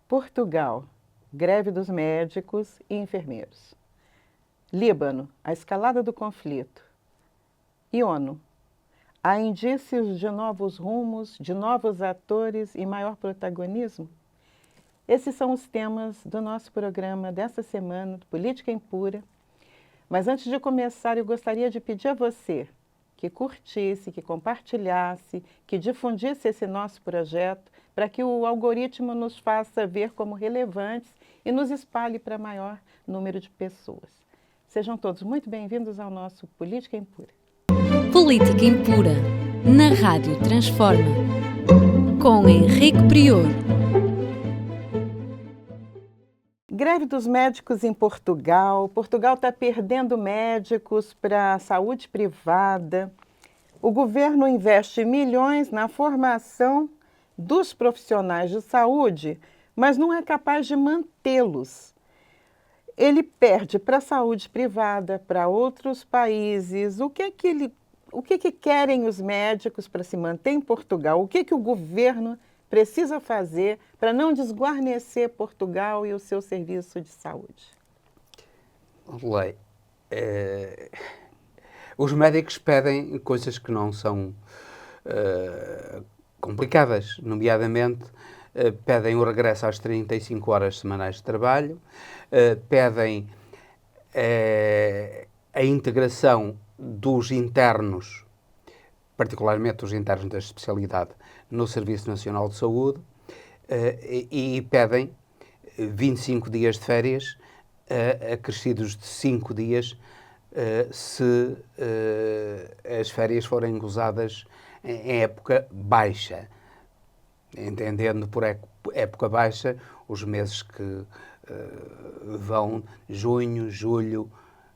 Portugal, greve dos médicos e enfermeiros. Líbano, a escalada do conflito. E ONU, há indícios de novos rumos, de novos atores e maior protagonismo? Esses são os temas do nosso programa dessa semana, Política Impura. Mas antes de começar, eu gostaria de pedir a você que curtisse, que compartilhasse, que difundisse esse nosso projeto, para que o algoritmo nos faça ver como relevantes e nos espalhe para maior número de pessoas. Sejam todos muito bem-vindos ao nosso Política Impura. Política Impura, na Rádio Transforma, com Henrique Prior. Greve dos médicos em Portugal. Portugal está perdendo médicos para a saúde privada. O governo investe milhões na formação dos profissionais de saúde, mas não é capaz de mantê-los. Ele perde para a saúde privada, para outros países. O que querem os médicos para se manter em Portugal? O que o governo precisa fazer para não desguarnecer Portugal e o seu serviço de saúde? Lei. Os médicos pedem coisas que não são complicadas, nomeadamente pedem o regresso às 35 horas semanais de trabalho, pedem a integração dos internos, particularmente os internos da especialidade, no Serviço Nacional de Saúde, e pedem 25 dias de férias, acrescidos de 5 dias, se as férias forem gozadas em época baixa, entendendo por época baixa os meses que vão junho, julho,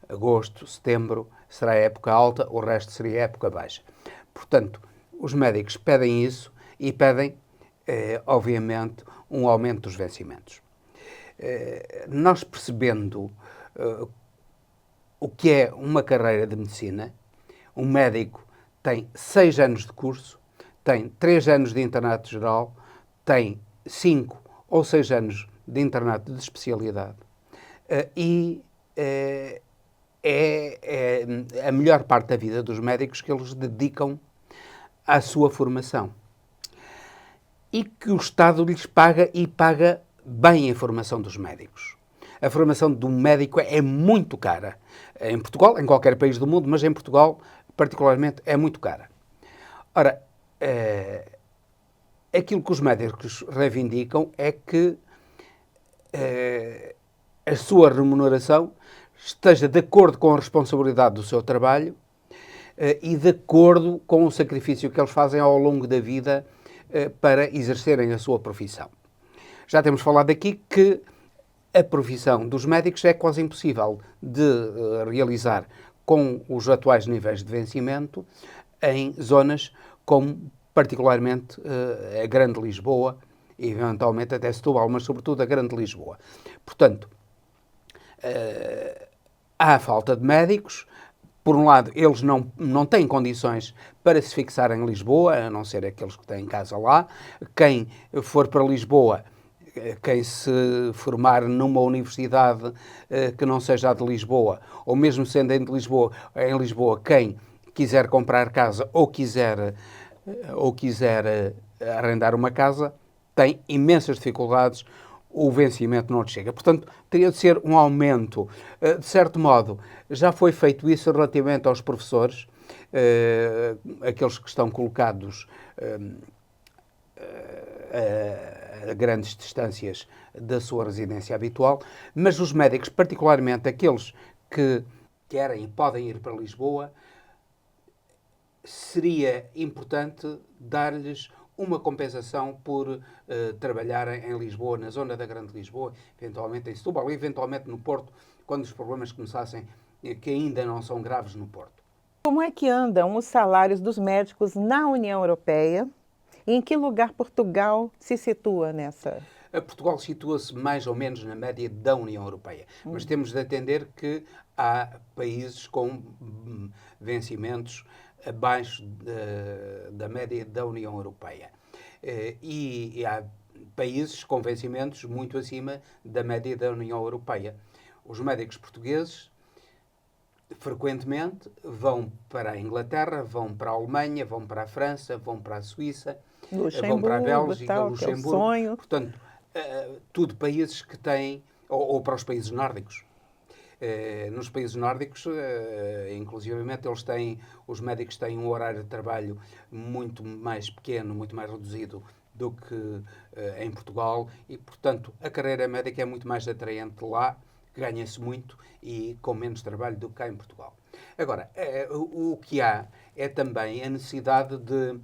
agosto, setembro, será época alta, o resto seria época baixa. Portanto, os médicos pedem isso e pedem, obviamente, um aumento dos vencimentos. Nós percebendo o que é uma carreira de medicina, um médico tem 6 anos de curso, tem 3 anos de internato geral, tem 5 ou 6 anos de internato de especialidade e é a melhor parte da vida dos médicos que eles dedicam à sua formação. E que o Estado lhes paga e paga bem a formação dos médicos. A formação de um médico é muito cara. Em Portugal, em qualquer país do mundo, mas em Portugal, particularmente, é muito cara. Ora, aquilo que os médicos reivindicam é que a sua remuneração esteja de acordo com a responsabilidade do seu trabalho e de acordo com o sacrifício que eles fazem ao longo da vida para exercerem a sua profissão. Já temos falado aqui que a profissão dos médicos é quase impossível de realizar com os atuais níveis de vencimento em zonas como particularmente a Grande Lisboa, e eventualmente até Setúbal, mas sobretudo a Grande Lisboa. Portanto, há falta de médicos. Por um lado, eles não têm condições para se fixar em Lisboa, a não ser aqueles que têm casa lá. Quem for para Lisboa, quem se formar numa universidade que não seja a de Lisboa, ou mesmo sendo em Lisboa, quem quiser comprar casa ou quiser arrendar uma casa, tem imensas dificuldades, o vencimento não lhe chega. Portanto, teria de ser um aumento. De certo modo, já foi feito isso relativamente aos professores, aqueles que estão colocados a grandes distâncias da sua residência habitual, mas os médicos, particularmente aqueles que querem e podem ir para Lisboa, seria importante dar-lhes uma compensação por trabalharem em Lisboa, na zona da Grande Lisboa, eventualmente em Setúbal, eventualmente no Porto, quando os problemas começassem, que ainda não são graves no Porto. Como é que andam os salários dos médicos na União Europeia? E em que lugar Portugal se situa nessa? Portugal situa-se mais ou menos na média da União Europeia, mas temos de atender que há países com vencimentos abaixo da média da União Europeia. E há países com vencimentos muito acima da média da União Europeia. Os médicos portugueses frequentemente vão para a Inglaterra, vão para a Alemanha, vão para a França, vão para a Suíça, vão para a Bélgica, tal, Luxemburgo. que é o sonho. Portanto, tudo países que têm, ou para os países nórdicos. Nos países nórdicos, inclusivamente, os médicos têm um horário de trabalho muito mais pequeno, muito mais reduzido do que em Portugal e, portanto, a carreira médica é muito mais atraente lá, ganha-se muito e com menos trabalho do que cá em Portugal. Agora, o que há é também a necessidade de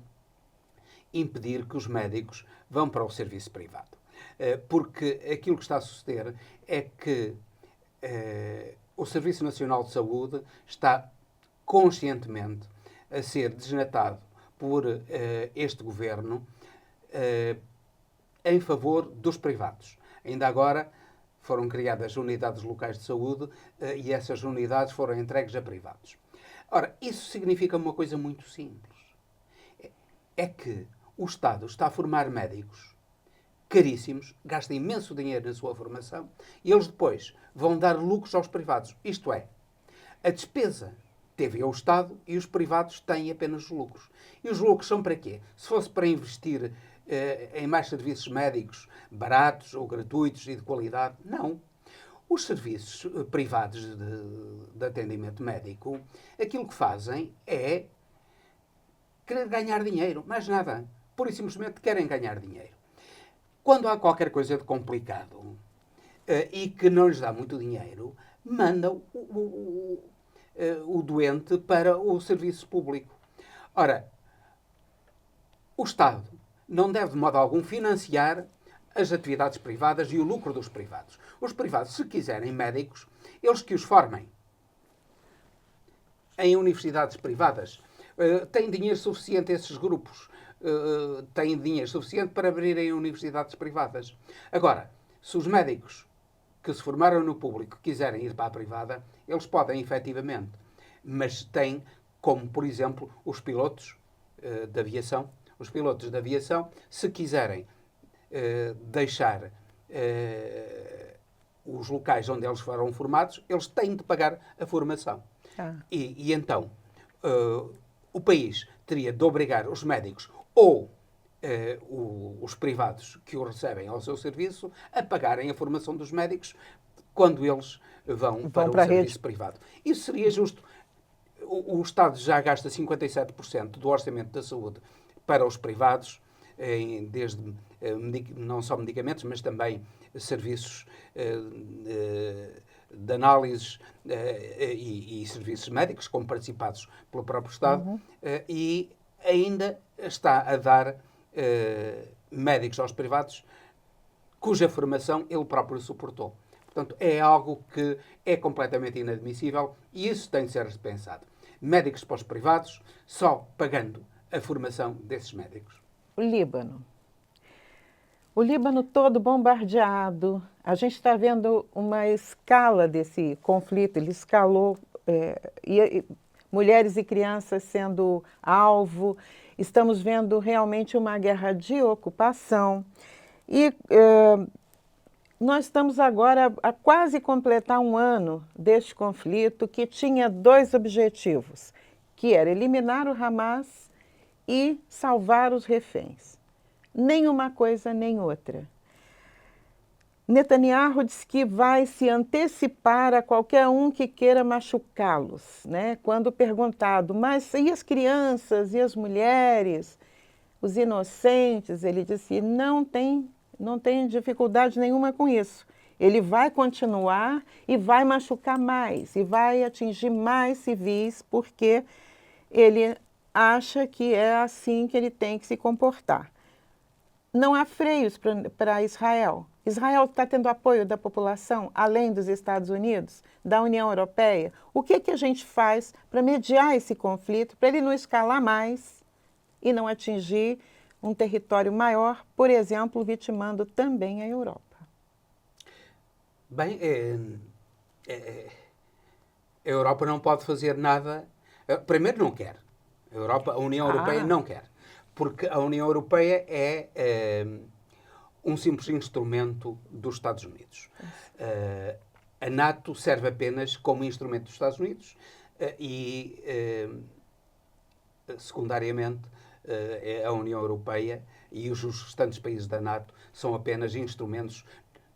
impedir que os médicos vão para o serviço privado. Porque aquilo que está a suceder é que o Serviço Nacional de Saúde está conscientemente a ser desnatado por este governo em favor dos privados. Ainda agora foram criadas unidades locais de saúde e essas unidades foram entregues a privados. Ora, isso significa uma coisa muito simples. É que o Estado está a formar médicos caríssimos, gasta imenso dinheiro na sua formação e eles depois vão dar lucros aos privados. Isto é, a despesa teve o Estado e os privados têm apenas os lucros. E os lucros são para quê? Se fosse para investir em mais serviços médicos baratos ou gratuitos e de qualidade, não. Os serviços privados de atendimento médico, aquilo que fazem é querer ganhar dinheiro, mais nada. Pura e simplesmente querem ganhar dinheiro. Quando há qualquer coisa de complicado e que não lhes dá muito dinheiro, mandam o doente para o serviço público. Ora, o Estado não deve de modo algum financiar as atividades privadas e o lucro dos privados. Os privados, se quiserem médicos, eles que os formem em universidades privadas. Têm dinheiro suficiente esses grupos. Têm dinheiro suficiente para abrirem universidades privadas. Agora, se os médicos que se formaram no público quiserem ir para a privada, eles podem, efetivamente. Mas têm, como, por exemplo, os pilotos de aviação. Os pilotos de aviação, se quiserem deixar os locais onde eles foram formados, eles têm de pagar a formação. E então, o país teria de obrigar os médicos ou os privados que o recebem ao seu serviço a pagarem a formação dos médicos quando eles vão para o serviço privado. Isso seria justo. O Estado já gasta 57% do orçamento da saúde para os privados, desde não só medicamentos, mas também serviços de análises e serviços médicos, como participados pelo próprio Estado, e ainda está a dar médicos aos privados cuja formação ele próprio suportou. Portanto, é algo que é completamente inadmissível e isso tem de ser repensado. Médicos para os privados, só pagando a formação desses médicos. O Líbano. O Líbano todo bombardeado. A gente está vendo uma escala desse conflito. Ele escalou, mulheres e crianças sendo alvo. Estamos vendo realmente uma guerra de ocupação. E nós estamos agora a quase completar um ano deste conflito que tinha dois objetivos, que era eliminar o Hamas e salvar os reféns. Nem uma coisa, nem outra. Netanyahu diz que vai se antecipar a qualquer um que queira machucá-los, né? Quando perguntado, mas e as crianças, e as mulheres, os inocentes? Ele disse, não tem dificuldade nenhuma com isso. Ele vai continuar e vai machucar mais, e vai atingir mais civis, porque ele acha que é assim que ele tem que se comportar. Não há freios para Israel. Israel está tendo apoio da população, além dos Estados Unidos, da União Europeia. O que a gente faz para mediar esse conflito, para ele não escalar mais e não atingir um território maior, por exemplo, vitimando também a Europa? Bem, a Europa não pode fazer nada. Primeiro, não quer. A União Europeia não quer. Porque a União Europeia é um simples instrumento dos Estados Unidos. A NATO serve apenas como instrumento dos Estados Unidos e, secundariamente, a União Europeia e os restantes países da NATO são apenas instrumentos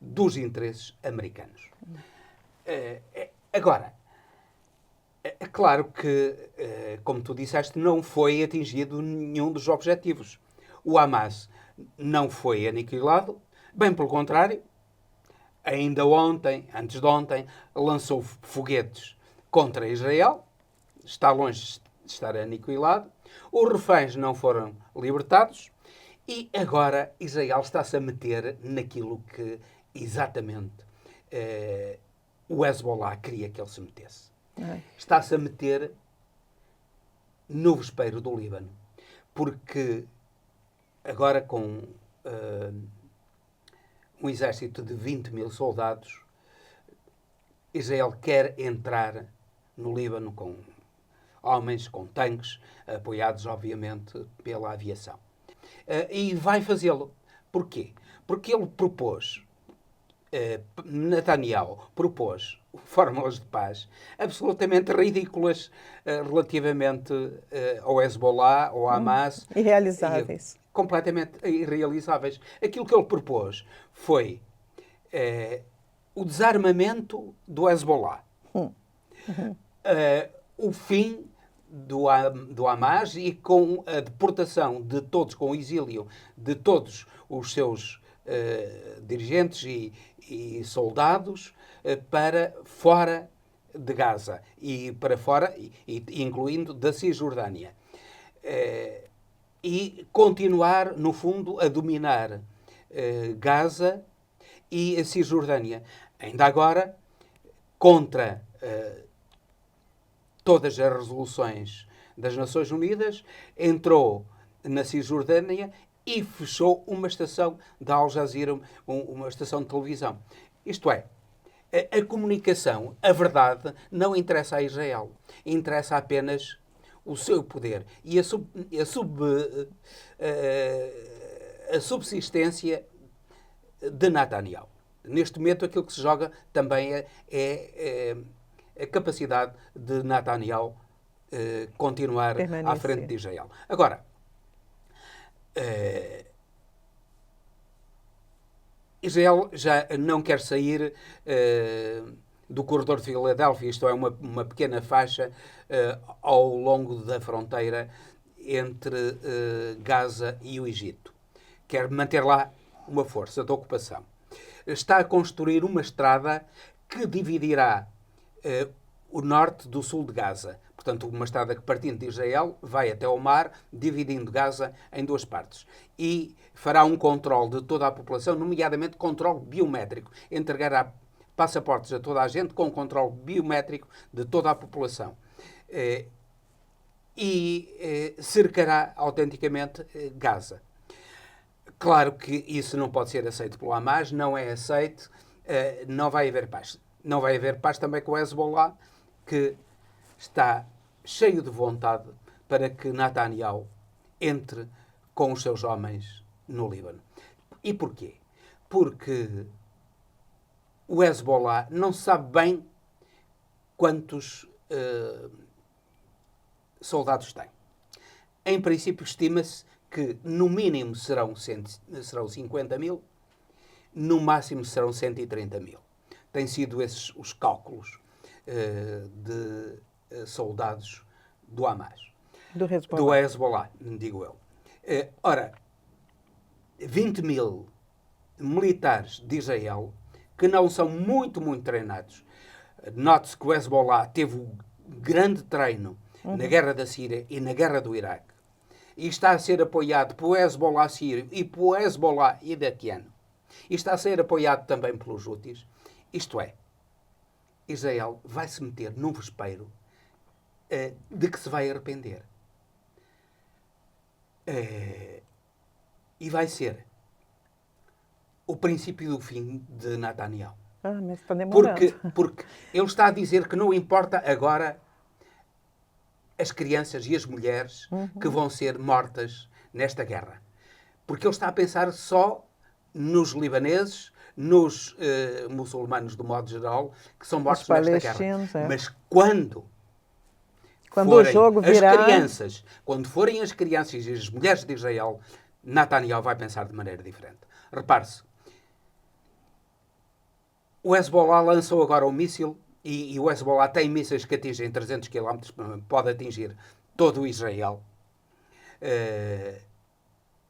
dos interesses americanos. Agora, é claro que, como tu disseste, não foi atingido nenhum dos objetivos. O Hamas não foi aniquilado, bem pelo contrário, ainda ontem, antes de ontem, lançou foguetes contra Israel, está longe de estar aniquilado, os reféns não foram libertados e agora Israel está-se a meter naquilo que exatamente o Hezbollah queria que ele se metesse. Está-se a meter no vespeiro do Líbano, porque agora com um exército de 20 mil soldados, Israel quer entrar no Líbano com homens, com tanques, apoiados, obviamente, pela aviação. E vai fazê-lo. Porquê? Porque ele propôs, Netanyahu propôs fórmulas de paz absolutamente ridículas relativamente ao Hezbollah, ao Hamas. Irrealizáveis. Completamente irrealizáveis. Aquilo que ele propôs foi o desarmamento do Hezbollah, o fim do Hamas e com a deportação de todos, com o exílio de todos os seus dirigentes e soldados para fora de Gaza e para fora, incluindo da Cisjordânia. E continuar, no fundo, a dominar Gaza e a Cisjordânia. Ainda agora, contra todas as resoluções das Nações Unidas, entrou na Cisjordânia e fechou uma estação da Al Jazeera, uma estação de televisão. Isto é, a comunicação, a verdade, não interessa a Israel. Interessa apenas o seu poder e a subsistência de Netanyahu. Neste momento, aquilo que se joga também é a capacidade de Netanyahu continuar à frente de Israel. Agora, Israel já não quer sair do corredor de Filadélfia, isto é, uma pequena faixa ao longo da fronteira entre Gaza e o Egito. Quer manter lá uma força de ocupação. Está a construir uma estrada que dividirá o norte do sul de Gaza. Portanto, uma estrada que, partindo de Israel, vai até ao mar, dividindo Gaza em duas partes. E fará um controle de toda a população, nomeadamente controle biométrico. Entregará passaportes a toda a gente com controle biométrico de toda a população. E cercará autenticamente Gaza. Claro que isso não pode ser aceito pelo Hamas, não é aceito, não vai haver paz. Não vai haver paz também com o Hezbollah, que está cheio de vontade para que Netanyahu entre com os seus homens no Líbano. E porquê? Porque o Hezbollah não sabe bem quantos soldados tem. Em princípio, estima-se que no mínimo serão 50 mil, no máximo serão 130 mil. Têm sido esses os cálculos de soldados do Hamas. Do Hezbollah, digo eu. Ora, 20 mil militares de Israel, que não são muito treinados. Note-se que o Hezbollah teve um grande treino na guerra da Síria e na guerra do Iraque. E está a ser apoiado pelo Hezbollah sírio e pelo Hezbollah iraquiano. E está a ser apoiado também pelos Houthis. Isto é, Israel vai se meter num vespeiro de que se vai arrepender. E vai ser o princípio do fim de Netanyahu. Mas está demorando. Porque ele está a dizer que não importa agora as crianças e as mulheres que vão ser mortas nesta guerra. Porque ele está a pensar só nos libaneses, nos muçulmanos, do modo geral, que são mortos nesta guerra. Mas quando o jogo virar... quando forem as crianças e as mulheres de Israel, Netanyahu vai pensar de maneira diferente. Repare-se, o Hezbollah lançou agora um míssil, e o Hezbollah tem mísseis que atingem 300 km, pode atingir todo o Israel.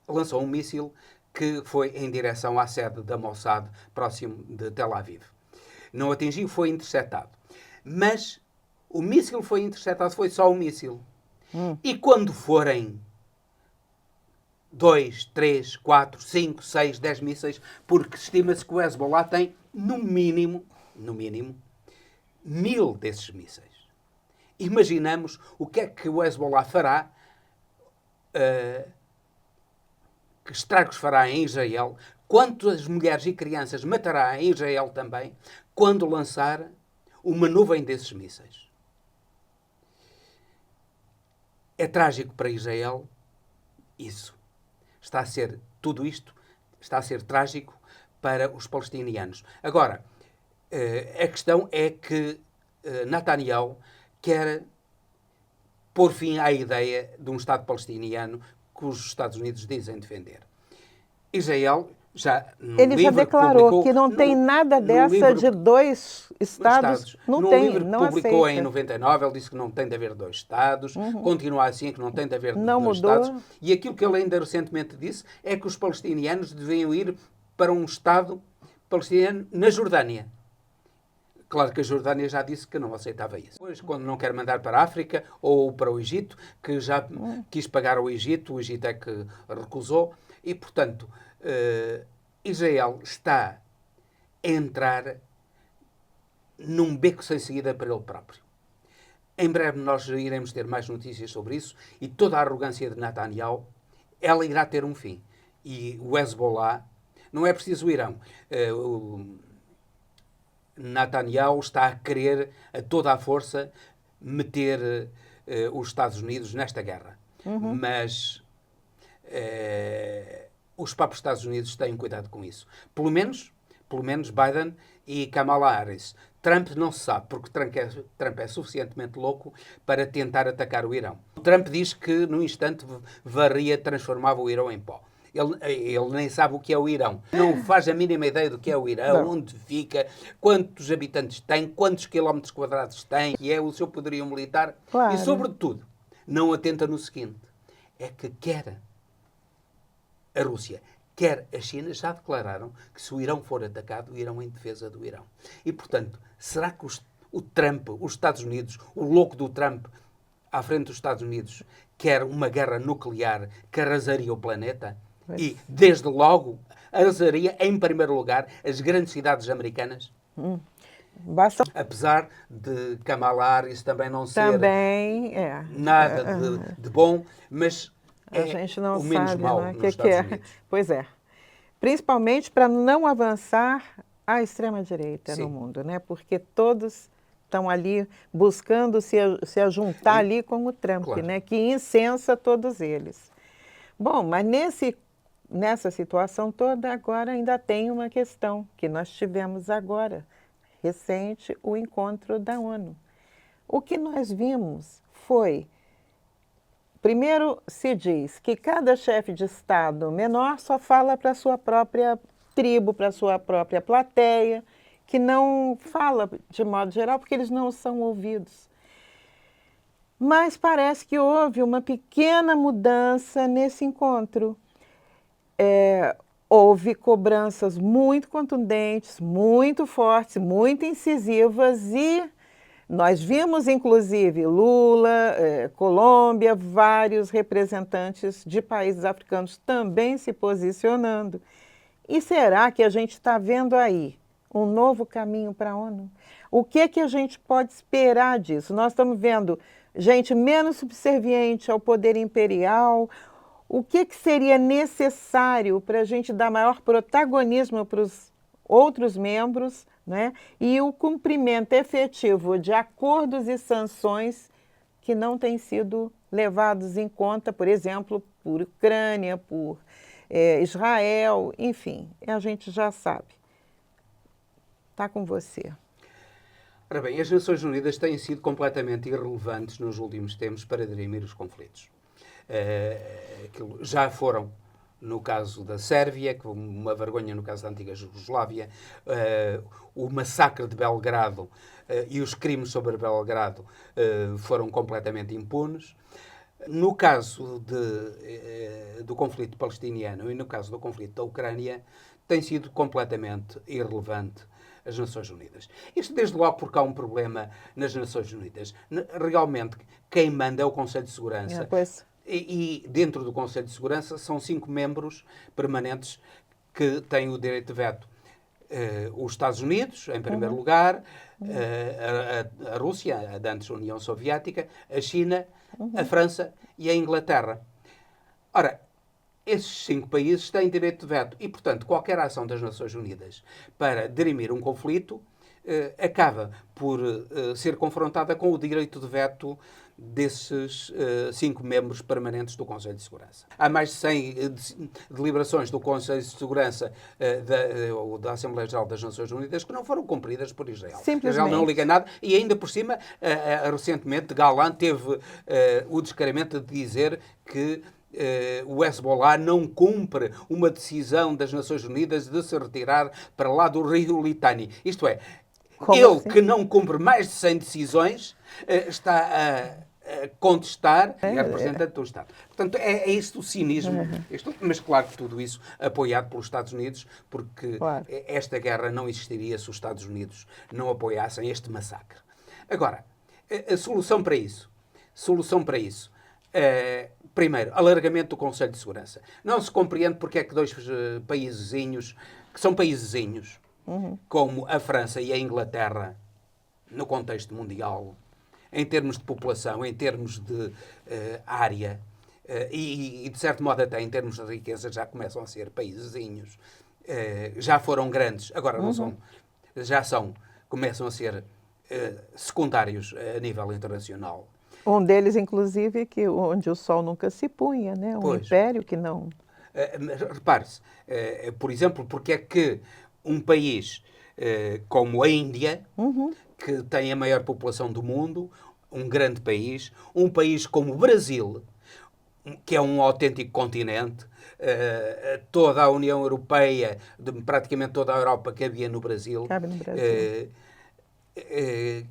Lançou um míssil que foi em direção à sede da Mossad, próximo de Tel Aviv. Não atingiu, foi interceptado. Mas o míssil foi interceptado, foi só um míssil. E quando forem 2, 3, 4, 5, 6, 10 mísseis, porque estima-se que o Hezbollah tem, no mínimo, 1000 desses mísseis. Imaginamos o que é que o Hezbollah fará, que estragos fará em Israel, quantas mulheres e crianças matará em Israel também, quando lançar uma nuvem desses mísseis. É trágico para Israel isso. Tudo isto está a ser trágico para os palestinianos. Agora, a questão é que Netanyahu quer pôr fim à ideia de um Estado palestiniano que os Estados Unidos dizem defender. Israel ele já declarou que não tem nada dessa de 2 Estados. Não tem, livro que não publicou aceita. em 99, ele disse que não tem de haver 2 Estados, continua assim, que não tem de haver não 2 mudou. Estados. E aquilo que ele ainda recentemente disse é que os palestinianos deviam ir para um Estado palestiniano na Jordânia. Claro que a Jordânia já disse que não aceitava isso. Depois, quando não quer mandar para a África ou para o Egito, que já quis pagar ao Egito, o Egito é que recusou, e, portanto, Israel está a entrar num beco sem saída para ele próprio. Em breve nós iremos ter mais notícias sobre isso e toda a arrogância de Netanyahu, ela irá ter um fim. E o Hezbollah, não é preciso o Irão. Netanyahu está a querer a toda a força meter os Estados Unidos nesta guerra. Mas os próprios Estados Unidos têm cuidado com isso. Pelo menos Biden e Kamala Harris. Trump não se sabe, porque Trump é suficientemente louco para tentar atacar o Irão. Trump diz que, num instante, transformava o Irão em pó. Ele nem sabe o que é o Irão. Não faz a mínima ideia do que é o Irão, onde fica, quantos habitantes tem, quantos quilómetros quadrados tem, que é o seu poderio militar. Claro. E, sobretudo, não atenta no seguinte, é que quer a Rússia, quer a China, já declararam que se o Irão for atacado, irão em defesa do Irão. E, portanto, será que o Trump, os Estados Unidos, o louco do Trump, à frente dos Estados Unidos, quer uma guerra nuclear que arrasaria o planeta? E, desde logo, arrasaria, em primeiro lugar, as grandes cidades americanas? Basta... Apesar de Kamala Harris também não ser nada de bom, mas a gente não o menos sabe, mau né? nos Estados Unidos. Pois é. Principalmente para não avançar a extrema-direita no mundo, né? Porque todos estão ali buscando se ajuntar ali com o Trump, claro, né? Que incensa todos eles. Bom, mas nessa situação toda, agora ainda tem uma questão que nós tivemos agora, recente, o encontro da ONU. O que nós vimos foi, primeiro se diz que cada chefe de Estado menor só fala para a sua própria tribo, para a sua própria plateia, que não fala de modo geral porque eles não são ouvidos. Mas parece que houve uma pequena mudança nesse encontro. Houve cobranças muito contundentes, muito fortes, muito incisivas e nós vimos, inclusive, Lula, Colômbia, vários representantes de países africanos também se posicionando. E será que a gente está vendo aí um novo caminho para a ONU? O que é que a gente pode esperar disso? Nós estamos vendo gente menos subserviente ao poder imperial. O que seria necessário para a gente dar maior protagonismo para os outros membros, né? E o cumprimento efetivo de acordos e sanções que não têm sido levados em conta, por exemplo, por Ucrânia, por Israel, enfim, a gente já sabe. Está com você. Ora bem, as Nações Unidas têm sido completamente irrelevantes nos últimos tempos para dirimir os conflitos. Já foram no caso da Sérvia, que foi uma vergonha no caso da antiga Jugoslávia, o massacre de Belgrado e os crimes sobre Belgrado foram completamente impunes. No caso do conflito palestiniano e no caso do conflito da Ucrânia, tem sido completamente irrelevante as Nações Unidas. Isto desde logo porque há um problema nas Nações Unidas. Realmente, quem manda é o Conselho de Segurança. E dentro do Conselho de Segurança são 5 membros permanentes que têm o direito de veto. Os Estados Unidos, em primeiro lugar, a Rússia, a antes União Soviética, a China, a França e a Inglaterra. Ora, esses 5 países têm direito de veto e, portanto, qualquer ação das Nações Unidas para dirimir um conflito acaba por ser confrontada com o direito de veto desses 5 membros permanentes do Conselho de Segurança. Há mais de 100 deliberações do Conselho de Segurança da Assembleia Geral das Nações Unidas que não foram cumpridas por Israel. Israel não liga nada e ainda por cima, recentemente, Galán teve o descaramento de dizer que o Hezbollah não cumpre uma decisão das Nações Unidas de se retirar para lá do rio Litani. Isto é, ele que não cumpre mais de 100 decisões está a contestar e é representante do Estado. Portanto, é este o cinismo. Mas claro que tudo isso apoiado pelos Estados Unidos, porque esta guerra não existiria se os Estados Unidos não apoiassem este massacre. Agora, a solução para isso. Primeiro, alargamento do Conselho de Segurança. Não se compreende porque é que 2 paísezinhos, que são paísezinhos, como a França e a Inglaterra, no contexto mundial, em termos de população, em termos de área, e de certo modo até em termos de riqueza, já começam a ser paísezinhos. Já foram grandes, agora não são, começam a ser secundários a nível internacional. Um deles, inclusive, onde o sol nunca se punha, né? Império que não... Repare-se, por exemplo, porque é que um país como a Índia, que tem a maior população do mundo, um grande país, um país como o Brasil, que é um autêntico continente, toda a União Europeia, praticamente toda a Europa cabia no Brasil, cabe no Brasil.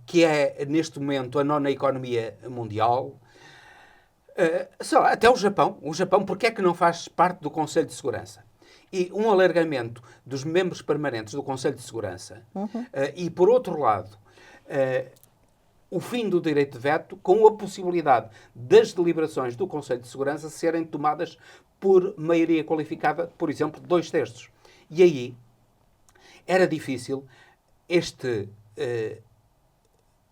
Que é, neste momento, a 9ª economia mundial. Até o Japão. O Japão, porque é que não faz parte do Conselho de Segurança? E um alargamento dos membros permanentes do Conselho de Segurança. E, por outro lado, o fim do direito de veto com a possibilidade das deliberações do Conselho de Segurança serem tomadas por maioria qualificada, por exemplo, 2/3. E aí era difícil este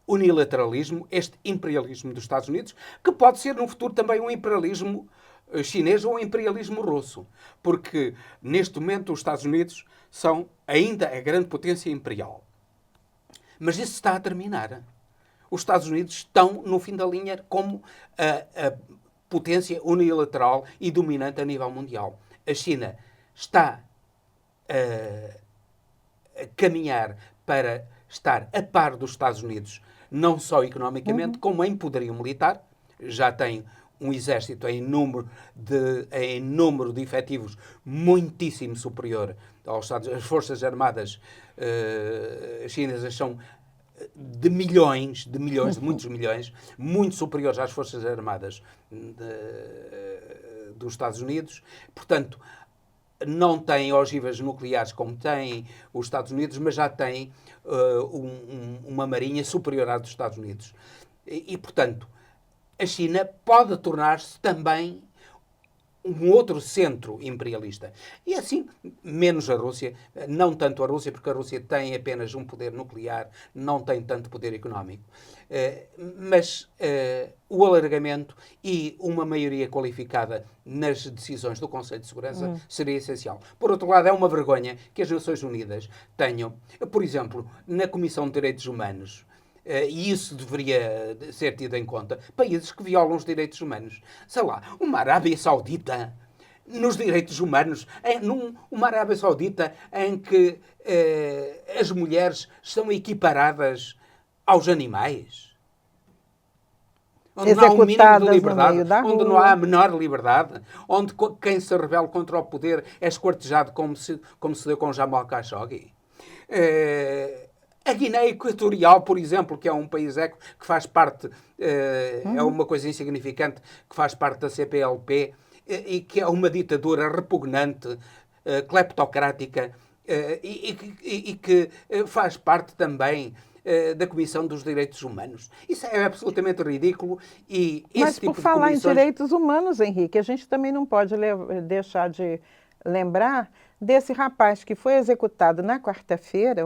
unilateralismo, este imperialismo dos Estados Unidos, que pode ser no futuro também um imperialismo chinês ou um imperialismo russo. Porque, neste momento, os Estados Unidos são ainda a grande potência imperial. Mas isso está a terminar. Os Estados Unidos estão no fim da linha como a potência unilateral e dominante a nível mundial. A China está a caminhar para estar a par dos Estados Unidos, não só economicamente, como em poderio militar. Já tem um exército em número de efetivos muitíssimo superior aos Estados Unidos. As Forças Armadas chinesas são de muitos milhões, muito superiores às Forças Armadas dos Estados Unidos. Portanto, não têm ogivas nucleares como têm os Estados Unidos, mas já têm uma marinha superior à dos Estados Unidos. Portanto, a China pode tornar-se também um outro centro imperialista. E assim, menos a Rússia, não tanto a Rússia, porque a Rússia tem apenas um poder nuclear, não tem tanto poder económico. Mas o alargamento e uma maioria qualificada nas decisões do Conselho de Segurança seria essencial. Por outro lado, é uma vergonha que as Nações Unidas tenham, por exemplo, na Comissão de Direitos Humanos, e isso deveria ser tido em conta, países que violam os direitos humanos. Sei lá, uma Arábia Saudita, nos direitos humanos, numa Arábia Saudita em que as mulheres são equiparadas aos animais? Onde não há um mínimo de liberdade, onde não há a menor liberdade, onde quem se rebela contra o poder é esquartejado como se deu com Jamal Khashoggi. A Guiné Equatorial, por exemplo, que é um país eco que faz parte, é uma coisa insignificante, que faz parte da CPLP e que é uma ditadura repugnante, cleptocrática e que faz parte também da Comissão dos Direitos Humanos. Isso é absolutamente ridículo e Mas esse tipo por falar de comissões... em direitos humanos, Henrique, a gente também não pode deixar de lembrar desse rapaz que foi executado na quarta-feira.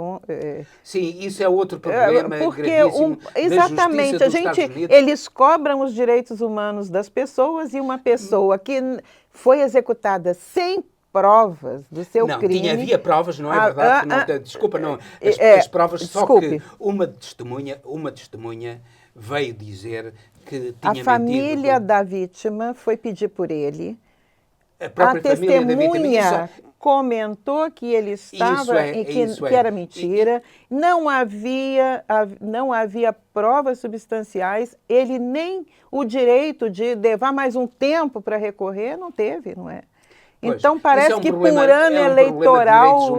Sim, isso é outro problema porque gravíssimo exatamente, da justiça dos Estados Unidos. Eles cobram os direitos humanos das pessoas e uma pessoa que foi executada sem provas do seu crime... Não, havia provas, não é verdade? Desculpa, não. As provas, desculpe. Só que uma testemunha veio dizer que tinha mentido. A família da vítima foi pedir por ele. A testemunha comentou que ele estava, que era mentira, não havia provas substanciais, ele nem o direito de levar mais um tempo para recorrer não teve, não é? Pois, então parece que por ano eleitoral...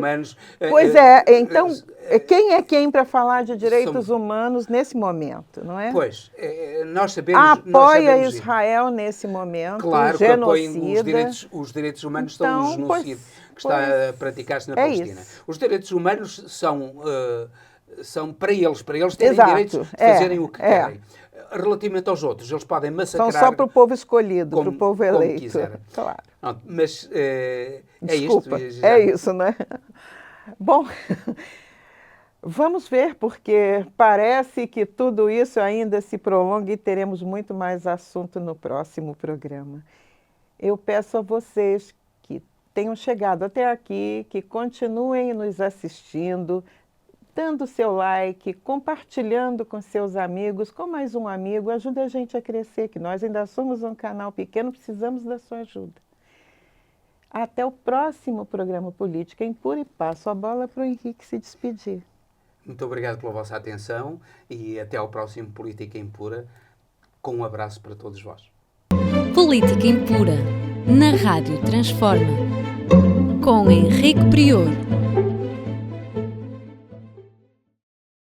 Pois então quem é quem para falar de direitos humanos nesse momento, não é? Pois, nós sabemos... Apoia Israel nesse momento, claro genocida. Que apoia os direitos humanos estão no genocídio que está a praticar-se na Palestina. Isso. Os direitos humanos são para eles terem direitos de fazerem o que querem. Relativamente aos outros, eles podem massacrar... São só para o povo escolhido, para o povo eleito. Como quiserem. Claro. Não, mas Desculpa, é isto. É isso, né? Bom, vamos ver, porque parece que tudo isso ainda se prolonga e teremos muito mais assunto no próximo programa. Eu peço a vocês que tenham chegado até aqui, que continuem nos assistindo, dando seu like, compartilhando com seus amigos, com mais um amigo, ajuda a gente a crescer, que nós ainda somos um canal pequeno, precisamos da sua ajuda. Até o próximo programa Política em Pura e passo a bola para o Henrique se despedir. Muito obrigado pela vossa atenção e até ao próximo Política em Pura, com um abraço para todos vós. Política em Pura, na Rádio Transforma, com Henrique Prior.